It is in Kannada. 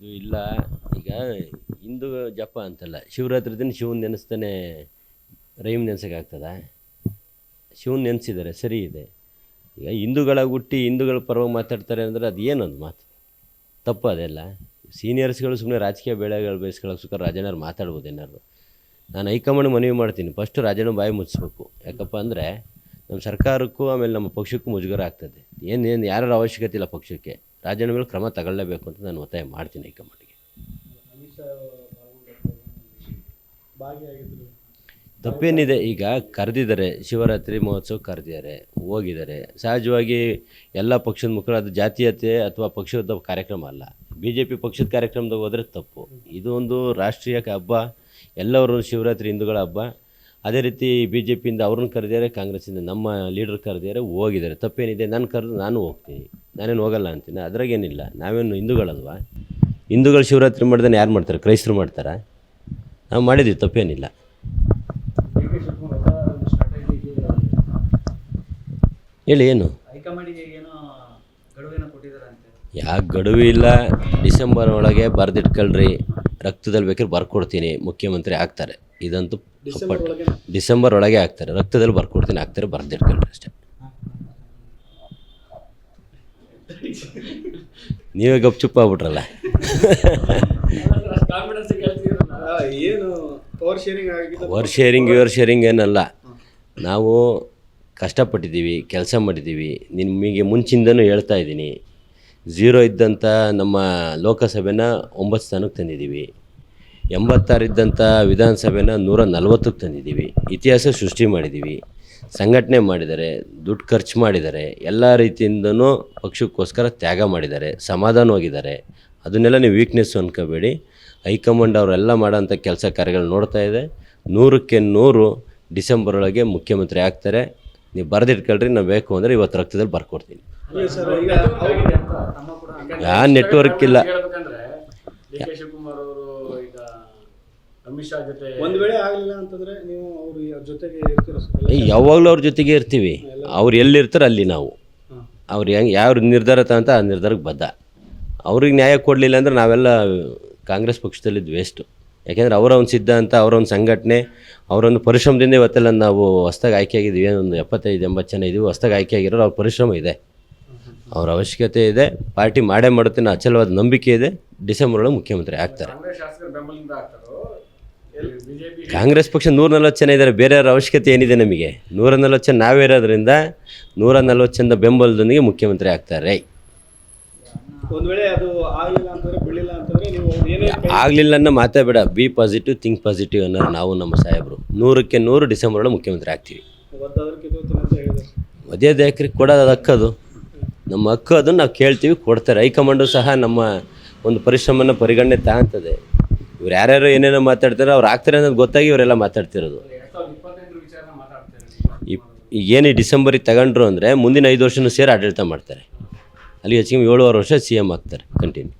ಅದು ಇಲ್ಲ. ಈಗ ಹಿಂದೂ ಜಪ ಅಂತಲ್ಲ, ಶಿವರಾತ್ರಿ ದಿನ ಶಿವನ ನೆನೆಸ್ತಾನೆ ರೈಮ್ ನೆನೆಸೋಕ್ಕಾಗ್ತದ? ಶಿವನ ನೆನೆಸಿದ್ದಾರೆ, ಸರಿ ಇದೆ. ಈಗ ಹಿಂದೂಗಳಾಗಿ ಹುಟ್ಟಿ ಹಿಂದೂಗಳ ಪರವಾಗಿ ಮಾತಾಡ್ತಾರೆ ಅಂದರೆ ಅದು ಏನೊಂದು ಮಾತು ತಪ್ಪು. ಅದೆಲ್ಲ ಸೀನಿಯರ್ಸ್ಗಳು ಸುಮ್ಮನೆ ರಾಜಕೀಯ ಬೆಳೆಗಳು ಬೇಯಿಸ್ಕೊಳ್ಳೋಕೆ ರಾಜಣ್ಣವ್ರು ಮಾತಾಡ್ಬೋದು ಏನಾದ್ರು. ನಾನು ಹೈಕಮಾಂಡ್ ಮನವಿ ಮಾಡ್ತೀನಿ, ಫಸ್ಟು ರಾಜಣ್ಣ ಬಾಯಿ ಮುಚ್ಚಿಸ್ಬೇಕು. ಯಾಕಪ್ಪ ಅಂದರೆ ನಮ್ಮ ಸರ್ಕಾರಕ್ಕೂ ಆಮೇಲೆ ನಮ್ಮ ಪಕ್ಷಕ್ಕೂ ಮುಜುಗರ ಆಗ್ತದೆ. ಏನು ಯಾರ ಅವಶ್ಯಕತೆ ಇಲ್ಲ ಪಕ್ಷಕ್ಕೆ. ರಾಜಣ್ಣ ಮೇಲೆ ಕ್ರಮ ತಗೊಳ್ಳೇಬೇಕು ಅಂತ ನಾನು ಒತ್ತಾಯ ಮಾಡ್ತೀನಿ ಹೈಕಮಾಂಡ್ಗೆ. ತಪ್ಪೇನಿದೆ? ಈಗ ಕರೆದಿದ್ದಾರೆ, ಶಿವರಾತ್ರಿ ಮಹೋತ್ಸವ ಕರೆದಿದ್ದಾರೆ, ಹೋಗಿದ್ದಾರೆ. ಸಹಜವಾಗಿ ಎಲ್ಲ ಪಕ್ಷದ ಮುಖಂಡರು, ಅದು ಜಾತೀಯತೆ ಅಥವಾ ಪಕ್ಷದ ಕಾರ್ಯಕ್ರಮ ಅಲ್ಲ. BJP ಪಕ್ಷದ ಕಾರ್ಯಕ್ರಮದಾಗ ಹೋದರೆ ತಪ್ಪು. ಇದು ಒಂದು ರಾಷ್ಟ್ರೀಯ ಹಬ್ಬ, ಎಲ್ಲರೂ ಶಿವರಾತ್ರಿ ಹಿಂದೂಗಳ ಹಬ್ಬ. ಅದೇ ರೀತಿ BJPಯಿಂದ ಅವ್ರನ್ನ ಕರೆದಿದ್ದಾರೆ, ಕಾಂಗ್ರೆಸ್ಸಿಂದ ನಮ್ಮ ಲೀಡರ್ ಕರೆದಿದ್ದಾರೆ, ಹೋಗಿದ್ದಾರೆ. ತಪ್ಪೇನಿದೆ? ನಾನು ಕರೆದು ನಾನು ಹೋಗ್ತೀನಿ, ನಾನೇನು ಹೋಗಲ್ಲ ಅಂತೀನಿ, ಅದ್ರಾಗೇನಿಲ್ಲ. ನಾವೇನು ಹಿಂದೂಗಳಲ್ವಾ? ಹಿಂದೂಗಳು ಶಿವರಾತ್ರಿ ಮಾಡ್ದಾನೆ ಯಾರು ಮಾಡ್ತಾರೆ? ಕ್ರೈಸ್ತರು ಮಾಡ್ತಾರಾ? ನಾವು ಮಾಡಿದ್ದೀವಿ, ತಪ್ಪೇನಿಲ್ಲ. ಹೇಳಿ, ಏನು ಯಾಕೆ ಗಡುವು ಇಲ್ಲ? ಡಿಸೆಂಬರ್ ಒಳಗೆ ಬರೆದಿಟ್ಕೊಳ್ರಿ, ರಕ್ತದಲ್ಲಿ ಬೇಕಾದ್ರೆ ಬರ್ಕೊಡ್ತೀನಿ, ಮುಖ್ಯಮಂತ್ರಿ ಆಗ್ತಾರೆ. ಇದಂತೂ ಡಿಸೆಂಬರ್ ಒಳಗೆ ಆಗ್ತಾರೆ, ರಕ್ತದಲ್ಲಿ ಬರ್ಕೊಡ್ತೀನಿ, ಆಗ್ತಾರೆ, ಬರೆದಿಟ್ಕೊಳ್ರಿ ಅಷ್ಟೇ. ನೀವೇ ಗಪ್ ಚುಪ್ಪ ಆಗ್ಬಿಟ್ರಲ್ಲ. ಓವರ್ ಶೇರಿಂಗ್ ಏನಲ್ಲ. ನಾವು ಕಷ್ಟಪಟ್ಟಿದ್ದೀವಿ, ಕೆಲಸ ಮಾಡಿದ್ದೀವಿ. ನಿಮಗೆ ಮುಂಚಿಂದನೂ ಹೇಳ್ತಾ ಇದ್ದೀನಿ, 0 ಇದ್ದಂಥ ನಮ್ಮ ಲೋಕಸಭೆನ 9 ಸ್ಥಾನಕ್ಕೆ ತಂದಿದ್ದೀವಿ. 86 ಇದ್ದಂಥ ವಿಧಾನಸಭೆನ 140ಕ್ಕೆ ತಂದಿದ್ದೀವಿ. ಇತಿಹಾಸ ಸೃಷ್ಟಿ ಮಾಡಿದ್ದೀವಿ. ಸಂಘಟನೆ ಮಾಡಿದ್ದಾರೆ, ದುಡ್ಡು ಖರ್ಚು ಮಾಡಿದ್ದಾರೆ, ಎಲ್ಲ ರೀತಿಯಿಂದನೂ ಪಕ್ಷಕ್ಕೋಸ್ಕರ ತ್ಯಾಗ ಮಾಡಿದ್ದಾರೆ, ಸಮಾಧಾನವಾಗಿದ್ದಾರೆ. ಅದನ್ನೆಲ್ಲ ನೀವು ವೀಕ್ನೆಸ್ಸು ಅನ್ಕೋಬೇಡಿ. ಹೈಕಮಾಂಡ್ ಅವರೆಲ್ಲ ಮಾಡೋಂಥ ಕೆಲಸ ಕಾರ್ಯಗಳು ನೋಡ್ತಾ ಇದೆ. 100ಕ್ಕೆ 100 ಡಿಸೆಂಬರ್ ಒಳಗೆ ಮುಖ್ಯಮಂತ್ರಿ ಆಗ್ತಾರೆ. ನೀವು ಬರೆದಿಟ್ಕೊಳ್ರಿ, ನಾವು ಬೇಕು ಅಂದರೆ ಇವತ್ತು ರಕ್ತದಲ್ಲಿ ಬರ್ಕೊಡ್ತೀನಿ. ಯಾವ ನೆಟ್ವರ್ಕ್ ಇಲ್ಲ. ಯಾವಾಗಲೂ ಅವ್ರ ಜೊತೆಗೆ ಇರ್ತೀವಿ. ಅವ್ರು ಎಲ್ಲಿರ್ತಾರೆ ಅಲ್ಲಿ ನಾವು. ಅವ್ರು ಯಾವ ನಿರ್ಧಾರ ತಗೊಂತ ಆ ನಿರ್ಧಾರಕ್ಕೆ ಬದ್ಧ. ಅವ್ರಿಗೆ ನ್ಯಾಯ ಕೊಡಲಿಲ್ಲ ಅಂದರೆ ನಾವೆಲ್ಲ ಕಾಂಗ್ರೆಸ್ ಪಕ್ಷದಲ್ಲಿದ್ದು ವೇಸ್ಟು. ಯಾಕೆಂದರೆ ಅವರ ಒಂದು ಸಿದ್ಧಾಂತ, ಅವರ ಒಂದು ಸಂಘಟನೆ, ಅವರೊಂದು ಪರಿಶ್ರಮದಿಂದ ಇವತ್ತೆಲ್ಲ ನಾವು ಹೊಸ್ದಾಗಿ ಆಯ್ಕೆ ಆಗಿದ್ದೀವಿ. ಒಂದು 75-80 ಜನ ಇದ್ದೀವಿ ಹೊಸ್ದಾಗಿ ಆಯ್ಕೆ ಆಗಿರೋರು. ಅವ್ರ ಪರಿಶ್ರಮ ಇದೆ, ಅವ್ರ ಅವಶ್ಯಕತೆ ಇದೆ. ಪಾರ್ಟಿ ಮಾಡೇ ಮಾಡುತ್ತೆ, ಅಚಲವಾದ ನಂಬಿಕೆ ಇದೆ. ಡಿಸೆಂಬರ್ ಒಳಗೆ ಮುಖ್ಯಮಂತ್ರಿ ಆಗ್ತಾರೆ. ಕಾಂಗ್ರೆಸ್ ಪಕ್ಷ 140 ಜನ ಇದ್ದಾರೆ, ಬೇರೆಯವ್ರ ಅವಶ್ಯಕತೆ ಏನಿದೆ ನಮಗೆ? 140 ಜನ ನಾವೇ ಇರೋದ್ರಿಂದ 140 ಜನದ ಬೆಂಬಲದೊಂದಿಗೆ ಮುಖ್ಯಮಂತ್ರಿ ಆಗ್ತಾರೆ. ಆಗಲಿಲ್ಲ ಅನ್ನೋ ಮಾತೇ ಬೇಡ. ಬಿ ಪಾಸಿಟಿವ್, ಥಿಂಕ್ ಪಾಸಿಟಿವ್ ಅನ್ನೋರು ನಾವು, ನಮ್ಮ ಸಾಹೇಬರು. 100ಕ್ಕೆ 100 ಡಿಸೆಂಬರ್ ಒಳಗೆ ಮುಖ್ಯಮಂತ್ರಿ ಆಗ್ತೀವಿ. ಅದೇ ಯಾಕ್ರಿ ಕೊಡೋದು? ಅದು ಹಕ್ಕದು, ನಮ್ಮ ಹಕ್ಕು. ಅದನ್ನು ನಾವು ಕೇಳ್ತೀವಿ, ಕೊಡ್ತಾರೆ. ಹೈಕಮಾಂಡು ಸಹ ನಮ್ಮ ಒಂದು ಪರಿಶ್ರಮನ ಪರಿಗಣನೆ ತಗೊಂತದೆ. ಇವ್ರು ಯಾರ್ಯಾರು ಏನೇನೋ ಮಾತಾಡ್ತಾರೆ, ಅವ್ರು ಆಗ್ತಾರೆ ಅನ್ನೋದು ಗೊತ್ತಾಗಿ ಇವರೆಲ್ಲ ಮಾತಾಡ್ತಿರೋದು. ಏನು ಡಿಸೆಂಬರಿಗೆ ತಗೊಂಡ್ರು ಅಂದರೆ ಮುಂದಿನ 5 ವರ್ಷನೂ ಸೇರಿ ಆಡಳಿತ ಮಾಡ್ತಾರೆ. ಅಲ್ಲಿ ಹೆಚ್ಚಿಗೆ 7 ವರ್ಷ CM ಆಗ್ತಾರೆ ಕಂಟಿನ್ಯೂ.